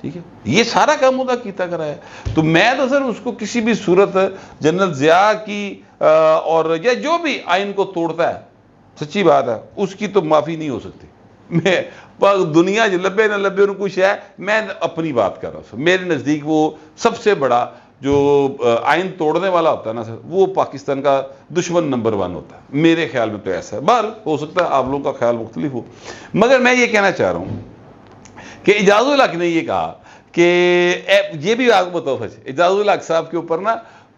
ٹھیک ہے، یہ سارا کام ہوتا کیتا کرا ہے. تو میں تو سر اس کو کسی بھی صورت جنرل ضیاء کی اور یا جو بھی آئین کو توڑتا ہے، سچی بات ہے، اس کی تو معافی نہیں ہو سکتی. میں دنیا جو لبے نہ لبے ان کچھ ہے، میں اپنی بات کر رہا ہوں سر. میرے نزدیک وہ سب سے بڑا جو آئین توڑنے والا ہوتا ہے نا سر، وہ پاکستان کا دشمن نمبر 1 ہوتا ہے. میرے خیال میں تو ایسا ہے. بہرحال ہو سکتا ہے آپ لوگوں کا خیال مختلف ہو، مگر میں یہ کہنا چاہ رہا ہوں کہ اعجاز الحق نے یہ کہا کہ یہ بھی آپ کو بتاؤ، اعجاز الحق صاحب کے اوپر نا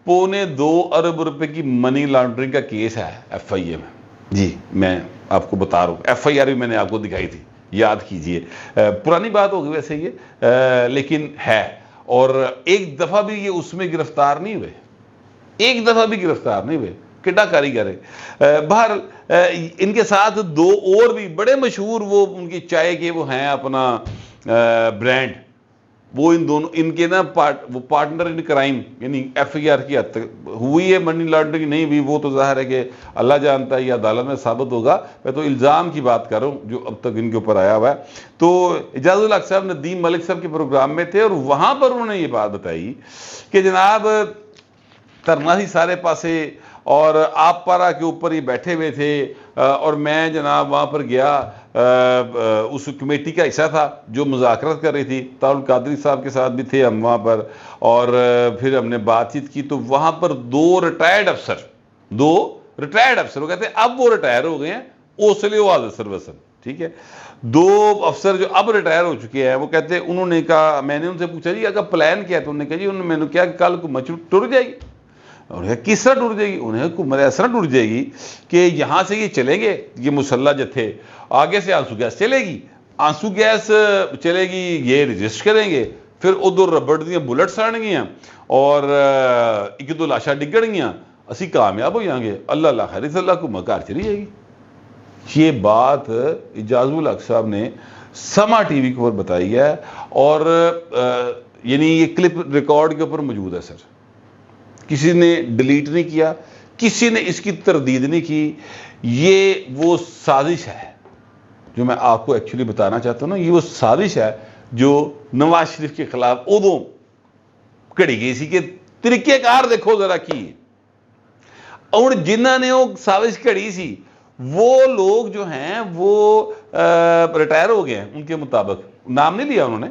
2.25 ارب روپے کی منی لانڈرنگ کا کیس ہے ایف آئی اے میں. جی میں آپ کو بتا رہا ہوں، ایف آئی آر بھی میں نے آپ کو دکھائی تھی، یاد کیجئے. پرانی بات ہوگی ویسے یہ، لیکن ہے. اور ایک دفعہ بھی یہ اس میں گرفتار نہیں ہوئے، ایک دفعہ بھی گرفتار نہیں ہوئے. کڈا کاریگر ہے. باہر ان کے ساتھ 2 اور بھی بڑے مشہور وہ ان کی چائے کے وہ ہیں اپنا برانڈ، وہ ان دونوں ان کے نا وہ پارٹنر ان کرائم، یعنی ایف آئی آر کی حد تک ہوئی ہے منی لانڈرنگ نہیں ہوئی وہ تو ظاہر ہے کہ اللہ جانتا ہے، یہ عدالت میں ثابت ہوگا. میں تو الزام کی بات کر رہا ہوں جو اب تک ان کے اوپر آیا ہوا ہے. تو اعجاز الحق صاحب ندیم ملک صاحب کے پروگرام میں تھے اور وہاں پر انہوں نے یہ بات بتائی کہ جناب ترنا ہی سارے پاسے اور آپ پارا کے اوپر یہ بیٹھے ہوئے تھے، اور میں جناب وہاں پر گیا، اس کمیٹی کا حصہ تھا جو مذاکرات کر رہی تھی. طاہر القادری صاحب کے ساتھ بھی تھے ہم وہاں پر، اور پھر ہم نے بات چیت کی. تو وہاں پر 2 ریٹائرڈ افسر وہ کہتے ہیں اب وہ ریٹائر ہو گئے ہیں، اوسلے واضح سروسن، ٹھیک ہے. 2 افسر جو اب ریٹائر ہو چکے ہیں، وہ کہتے ہیں انہوں نے کہا، میں نے ان سے پوچھا جی اگر پلان کیا ہے، تو انہوں نے کہا جی میں نے کیا کہ کل کو مچ ٹر جائے گی. انہیں کس طرح ٹوٹ جائے گی؟ انہیں حکومت اس طرح ٹوٹ جائے گی کہ یہاں سے یہ چلیں گے، یہ مسلح جتھے آگے سے آنسو گیس چلے گی، آنسو گیس چلے گی، یہ رجسٹ کریں گے، پھر ادھر ربڑ دیا بلٹس آن گیا اور ایک 2 لاشاں ڈگڑ گیا، اسی کامیاب ہو جائیں گے، اللہ اللہ خیر صلی اللہ کو مکار چلی جائے گی. یہ بات اعجاز الحق صاحب نے سما ٹی وی کے اوپر بتائی ہے، اور یعنی یہ کلپ ریکارڈ کے اوپر موجود ہے سر. کسی نے ڈیلیٹ نہیں کیا، کسی نے اس کی تردید نہیں کی. یہ وہ سازش ہے جو میں آپ کو ایکچولی بتانا چاہتا ہوں نا، یہ وہ سازش ہے جو نواز شریف کے خلاف ادوں کڑی گئی سی کہ طریقہ کار دیکھو ذرا کی. اور جنہوں نے وہ سازش کڑی سی وہ لوگ جو ہیں وہ ریٹائر ہو گئے ہیں ان کے مطابق. نام نہیں لیا انہوں نے،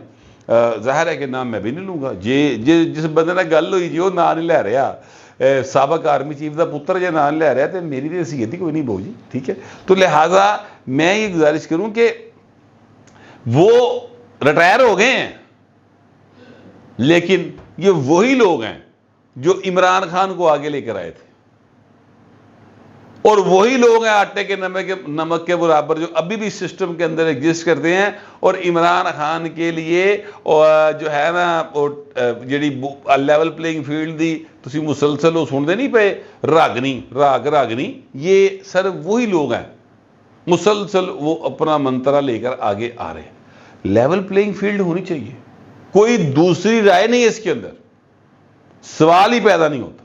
ظاہر ہے کہ نام میں بھی نہیں لوں گا. جس بندے نے گل ہوئی جی وہ نام نہیں لے رہا، سابق آرمی چیف دا پتر جے نام لے رہا، تو میری تو حیثیت ہی کوئی نہیں بہو جی، ٹھیک ہے. تو لہٰذا میں یہ گزارش کروں کہ وہ ریٹائر ہو گئے ہیں، لیکن یہ وہی لوگ ہیں جو عمران خان کو آگے لے کر آئے تھے، اور وہی لوگ ہیں آٹے کے نمک کے برابر جو ابھی بھی سسٹم کے اندر ایگزسٹ کرتے ہیں. اور عمران خان کے لیے جو ہے نا جیڑی لیول پلینگ فیلڈ دی تسی مسلسل وہ سنتے نہیں پے راگنی، یہ سر وہی لوگ ہیں مسلسل وہ اپنا منترا لے کر آگے آ رہے ہیں. لیول پلینگ فیلڈ ہونی چاہیے، کوئی دوسری رائے نہیں ہے اس کے اندر، سوال ہی پیدا نہیں ہوتا،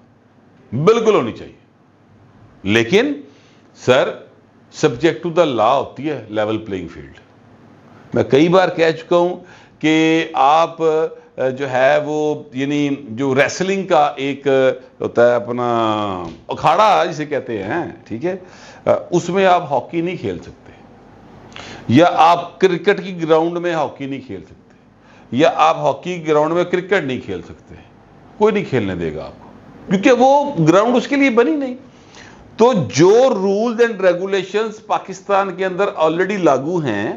بالکل ہونی چاہیے. لیکن سر سبجیکٹ ٹو دا لا ہوتی ہے لیول پلینگ فیلڈ. میں کئی بار کہہ چکا ہوں کہ آپ جو ہے وہ یعنی جو ریسلنگ کا ایک ہوتا ہے اپنا اکھاڑا جسے کہتے ہیں، ٹھیک ہے، اس میں آپ ہاکی نہیں کھیل سکتے، یا آپ کرکٹ کی گراؤنڈ میں ہاکی نہیں کھیل سکتے، یا آپ ہاکی گراؤنڈ میں کرکٹ نہیں کھیل سکتے. کوئی نہیں کھیلنے دے گا آپ کو، کیونکہ وہ گراؤنڈ اس کے لیے بنی نہیں. تو جو رولز اینڈ ریگولیشنز پاکستان کے اندر آلریڈی لاگو ہیں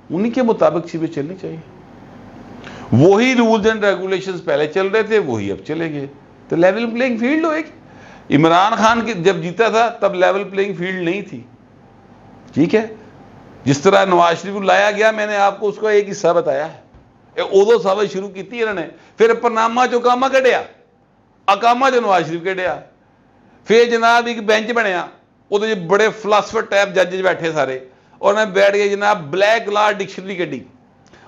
انہی کے مطابق چیزیں چلنی چاہیے. وہی رولز اینڈ ریگولیشنز پہلے چل رہے تھے وہی اب چلیں گے، تو لیول پلینگ فیلڈ ہوئے گی. عمران خان جب جیتا تھا تب لیول پلینگ فیلڈ نہیں تھی، ٹھیک ہے. جس طرح نواز شریف کو لایا گیا، میں نے آپ کو اس کا ایک حصہ بتایا ہے، ادو سب شروع کی انہوں نے، پھر پرنامہ جو کامہ کڈیا، اکامہ جو نواز شریف کڈیا، پھر جناب ایک بینچ بنیا، وہ بڑے فلاسفر ٹائپ ججز بیٹھے سارے، اور میں بیٹھ گئے جناب بلیک لا ڈکشنری کڈی،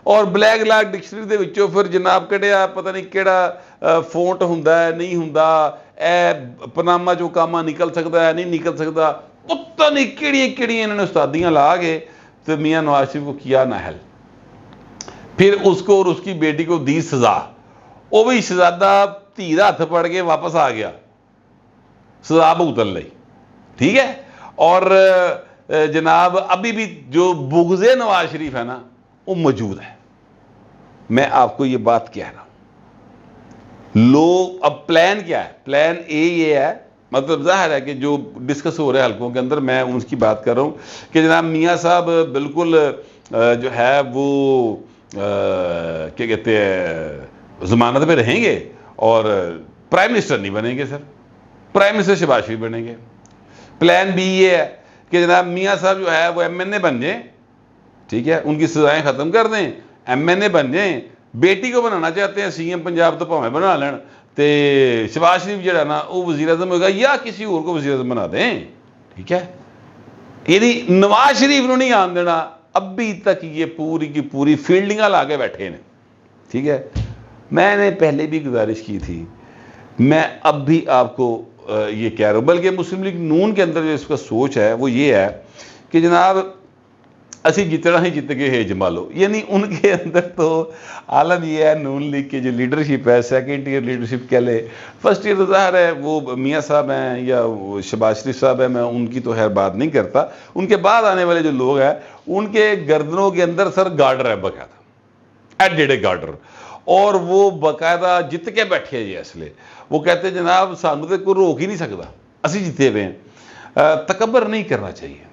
اور بلیک لا ڈکشنری دے وچوں پھر جناب کڈیا پتہ نہیں کیڑا فونٹ ہوندا ہے نہیں ہوندا، اے پنامہ جو کامہ نکل سکتا ہے نہیں نکل سکتا، پتہ نہیں کیڑیاں انہوں نے استادیاں لا کے تو میاں نواز شریف کو کیا ناہل. پھر اس کو اور اس کی بیٹی کو دی سزا، وہ بھی شہزادہ دھی دا ہاتھ پڑ کے واپس آ گیا، سزا بھگتن لئی، ٹھیک ہے۔ اور جناب ابھی بھی جو بغض نواز شریف ہے نا وہ موجود ہے۔ میں آپ کو یہ بات کہہ رہا ہوں، لوگ اب پلان کیا ہے؟ پلان اے یہ ہے، مطلب ظاہر ہے کہ جو ڈسکس ہو رہے ہیں حلقوں کے اندر، میں ان کی بات کر رہا ہوں کہ جناب میاں صاحب بالکل جو ہے وہ کیا کہتے ہیں ضمانت پہ رہیں گے اور پرائم منسٹر نہیں بنیں گے، سر پرائم منسٹر شہباز شریف بنیں گے۔ پلان بی یہ ہے کہ جناب میاں صاحب جو ہے وہ ایم این اے بن جائیں، ٹھیک ہے، ان کی سزائیں ختم کر دیں، ایم این اے بن جائیں، بیٹی کو بنانا چاہتے ہیں سی ایم پنجاب تو پاویں بنا لین، تے شہباز شریف جڑا نا وہ وزیر اعظم ہوگا یا کسی اور کو وزیر اعظم بنا دیں، ٹھیک ہے۔ یعنی نواز شریف نو نہیں آن دینا، ابھی تک یہ پوری کی پوری فیلڈنگاں لا کے بیٹھے ہیں، ٹھیک ہے۔ میں نے پہلے بھی گزارش کی تھی، میں اب بھی آپ کو یہ کہہ رہا ہوں، بلکہ مسلم لیگ نون کے اندر جو اس کا سوچ ہے وہ یہ ہے کہ جناب اسی جتنا ہی جت گئے ہے جمالو، یعنی ان کے اندر تو عالم یہ ہے، نون لیگ کی جو لیڈرشپ ہے، سیکنڈ ایئر لیڈرشپ کہہ لے، فرسٹ ایئر تو ظاہر ہے وہ میاں صاحب ہیں یا شہباز شریف صاحب ہیں، میں ان کی تو خیر بات نہیں کرتا، ان کے بعد آنے والے جو لوگ ہیں ان کے گردنوں کے اندر سر گارڈر ہے باقاعدہ، ایٹ ڈیڈے گارڈر، اور وہ باقاعدہ جت کے بیٹھے ہیں، اس لیے وہ کہتے ہیں جناب سانو تو کوئی روک ہی نہیں سکتا، اسی جیتے ہوئے ہیں۔ تکبر نہیں کرنا چاہیے۔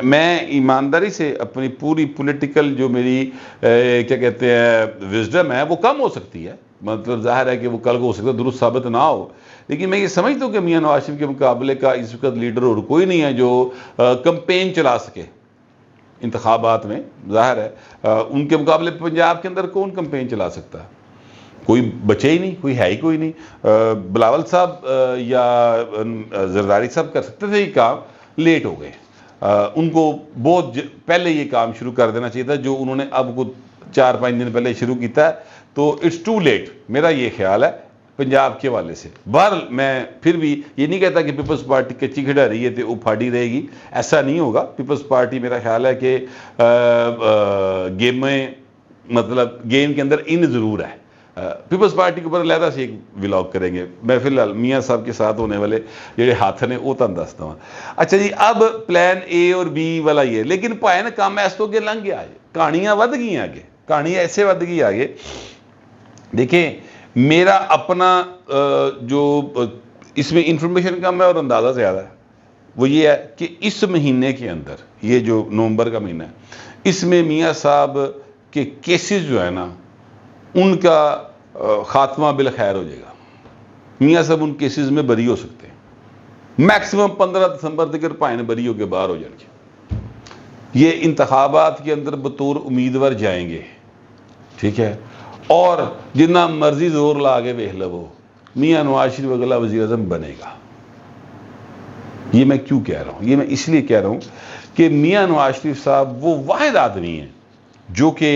میں ایمانداری سے اپنی پوری پولیٹیکل جو میری کیا کہتے ہیں وزڈم ہے وہ کم ہو سکتی ہے، مطلب ظاہر ہے کہ وہ کل کو ہو سکتا ہے درست ثابت نہ ہو، لیکن میں یہ سمجھتا ہوں کہ میاں نواز شریف کے مقابلے کا اس وقت لیڈر اور کوئی نہیں ہے جو کمپین چلا سکے انتخابات میں۔ ظاہر ہے ان کے مقابلے پنجاب کے اندر کون کمپین چلا سکتا ہے؟ کوئی بچے ہی نہیں، کوئی ہے ہی کوئی نہیں۔ بلاول صاحب یا زرداری صاحب کر سکتے تھے یہ کام، لیٹ ہو گئے، ان کو بہت پہلے یہ کام شروع کر دینا چاہیے تھا جو انہوں نے اب کو 4-5 دن پہلے شروع کیتا ہے، تو اٹس ٹو لیٹ، میرا یہ خیال ہے پنجاب کے حوالے سے۔ بہرحال میں پھر بھی یہ نہیں کہتا کہ پیپلز پارٹی کچی کھڑا رہی ہے تو وہ پھاڑی رہے گی، ایسا نہیں ہوگا۔ پیپلز پارٹی میرا خیال ہے کہ گیم میں مطلب گیم کے اندر ان ضرور ہے۔ پیپلز پارٹی کے اوپر علیحدہ سے ایک ولاگ کریں گے، میں فی الحال میاں صاحب کے ساتھ ہونے والے جڑے ہاتھ نے وہ تم دستا ہوں۔ اچھا جی، اب پلان اے اور بی والا یہ، لیکن پائے نا کام ایس تو اگے لنگ گیا، کہانیاں ود گئی آگے، کہانی ایسے ود گئی آگے۔ دیکھیں میرا اپنا جو اس میں انفارمیشن کم ہے اور اندازہ زیادہ ہے، وہ یہ ہے کہ اس مہینے کے اندر، یہ جو نومبر کا مہینہ ہے، اس میں میاں صاحب کے کیسز جو ہے نا ان کا خاتمہ بالخیر ہو جائے گا۔ میاں صاحب ان کیسز میں بری ہو سکتے ہیں، میکسیمم 15 دسمبر تک پائن بری ہو کے باہر ہو جائیں گے۔ یہ انتخابات کے اندر بطور امیدوار جائیں گے، ٹھیک ہے، اور جتنا مرضی زور لا کے ویکھ لو میاں نواز شریف اگلا وزیر اعظم بنے گا۔ یہ میں کیوں کہہ رہا ہوں؟ یہ میں اس لیے کہہ رہا ہوں کہ میاں نواز شریف صاحب وہ واحد آدمی ہیں جو کہ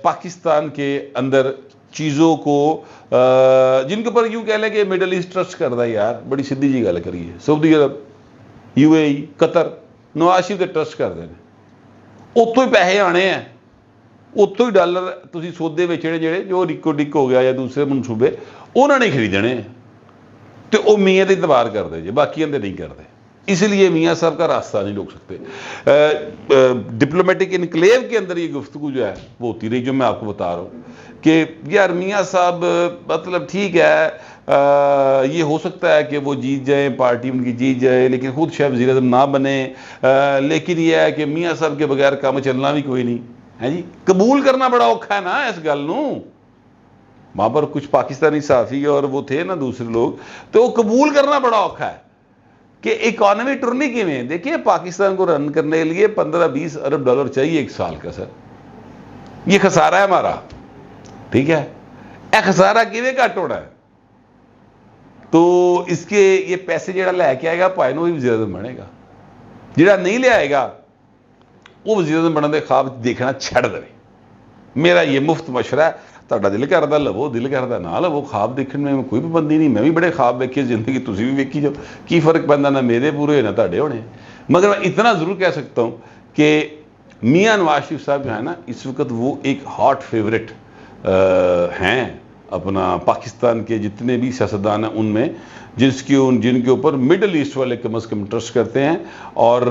پاکستان کے اندر چیزوں کو جن کے اوپر یوں کہہ لیں کہ مڈل ایسٹ ٹرسٹ کرتا ہے، یار بڑی سیدھی جی گل کریے، سعودی عرب، یو اے ای، قطر، نواز شریف تے ٹرسٹ کرتے ہیں، اتوں ہی پیسے آنے ہیں، اتوں ہی ڈالر تسی سودے ویچنے جڑے جو ریکو ڈک ہو گیا یا دوسرے منصوبے انہوں نے خریدنے ہیں، تو وہ میاں تے اعتبار کرتے جی، باقی اندر نہیں کرتے۔ اس لیے میاں صاحب کا راستہ نہیں روک سکتے۔ ڈپلومیٹک انکلیو کے اندر یہ گفتگو جو ہے وہ ہوتی رہی، جو میں آپ کو بتا رہا ہوں کہ یار میاں صاحب مطلب ٹھیک ہے، یہ ہو سکتا ہے کہ وہ جیت جائیں، پارٹی ان کی جیت جائے، لیکن خود شاید وزیر اعظم نہ بنے، لیکن یہ ہے کہ میاں صاحب کے بغیر کام چلنا بھی کوئی نہیں ہے جی۔ قبول کرنا بڑا اوکھا ہے نا اس گل نو، وہاں پر کچھ پاکستانی صحافی اور وہ تھے نا دوسرے لوگ، تو وہ قبول کرنا بڑا اوکھا ہے کہ اکانومی ٹرنی کی میں دیکھیے پاکستان کو رن کرنے کے لیے 15-20 ارب ڈالر چاہیے ایک سال کا، سر یہ خسارہ ہے ہمارا، ٹھیک ہے، اے خسارہ کیویں گھٹ ہونا ہے؟ تو اس کے یہ پیسے جڑا لے کے آئے گا پائے نو ہی وزیر اعظم بنے گا، جڑا نہیں لے آئے گا وہ وزیر اعظم بننے دے خواب دیکھنا چھڑ دے۔ میرا یہ مفت مشورہ ہے، تہاڈا دل کردا لو، دل کردا نہ لو، خواب دیکھنے میں کوئی پابندی نہیں، میں بھی بڑے خواب ویکھے زندگی، تسی بھی ویکھی جاؤ، کی فرق پیندا نہ میرے پورے نہ تہاڈے ہونے، مگر میں اتنا ضرور کہہ سکتا ہوں کہ میاں نواز شریف صاحب جو ہے نا اس وقت وہ ایک ہاٹ فیوریٹ ہیں اپنا پاکستان کے جتنے بھی سیاستدان ہیں ان میں، جن کے اوپر مڈل ایسٹ والے کم از کم ٹرسٹ کرتے ہیں، اور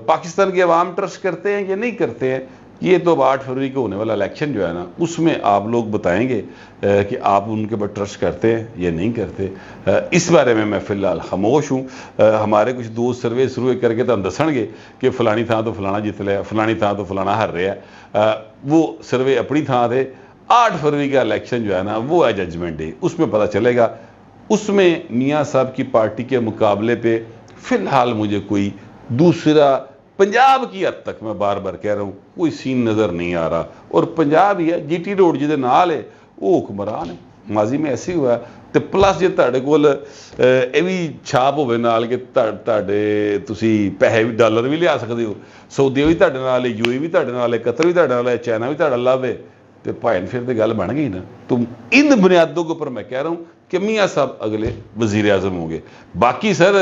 پاکستان کے عوام ٹرسٹ کرتے ہیں یا نہیں کرتے ہیں، یہ تو اب 8 فروری کو ہونے والا الیکشن جو ہے نا اس میں آپ لوگ بتائیں گے کہ آپ ان کے اوپر ٹرسٹ کرتے ہیں یا نہیں کرتے۔ اس بارے میں فی الحال خاموش ہوں۔ ہمارے کچھ دوست سروے شروع کر کے تو دسن گے کہ فلانی تھان تو فلانا جیت لیا، فلانی تھان تو فلانا ہر رہا ہے، وہ سروے اپنی تھان تھے۔ 8 فروری کا الیکشن جو ہے نا وہ ہے ججمنٹ ڈے، اس میں پتہ چلے گا۔ اس میں میاں صاحب کی پارٹی کے مقابلے پہ فی الحال مجھے کوئی دوسرا پنجاب کی حد تک میں بار بار کہہ رہا ہوں کوئی سین نظر نہیں آ رہا، اور پنجاب ہی ہے جی ٹی روڈ جہدے نال ہے وہ حکمران ہے، ماضی میں ایسے ہی ہوا ہے۔ تے پلس جے تہاڈے کول یہ بھی چھاپ ہوے نال کہ تہاڈے تسی پیسے بھی ڈالر بھی لیا سکدے ہو، سعودیہ بھی تہاڈے نال ہے، یو اے بھی تہاڈے نال ہے، قطر بھی تہاڈے نال ہے، چائنا بھی تہاڈا لو ہے، تے بھائی پھر تے گل بن گئی نا۔ تو ان بنیادوں کے اوپر میں کہہ رہا ہوں کہ میاں صاحب اگلے وزیر اعظم ہوں گے، باقی سر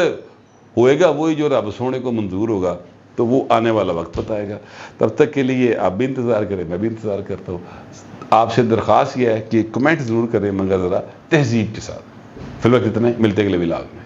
ہوئے گا وہی جو رب سونے کو منظور ہوگا، تو وہ آنے والا وقت بتائے گا۔ تب تک کے لیے آپ بھی انتظار کریں، میں بھی انتظار کرتا ہوں۔ آپ سے درخواست یہ ہے کہ کمنٹ ضرور کریں مگر ذرا تہذیب کے ساتھ۔ فی الوقت اتنے، ملتے اگلے ولاگ میں۔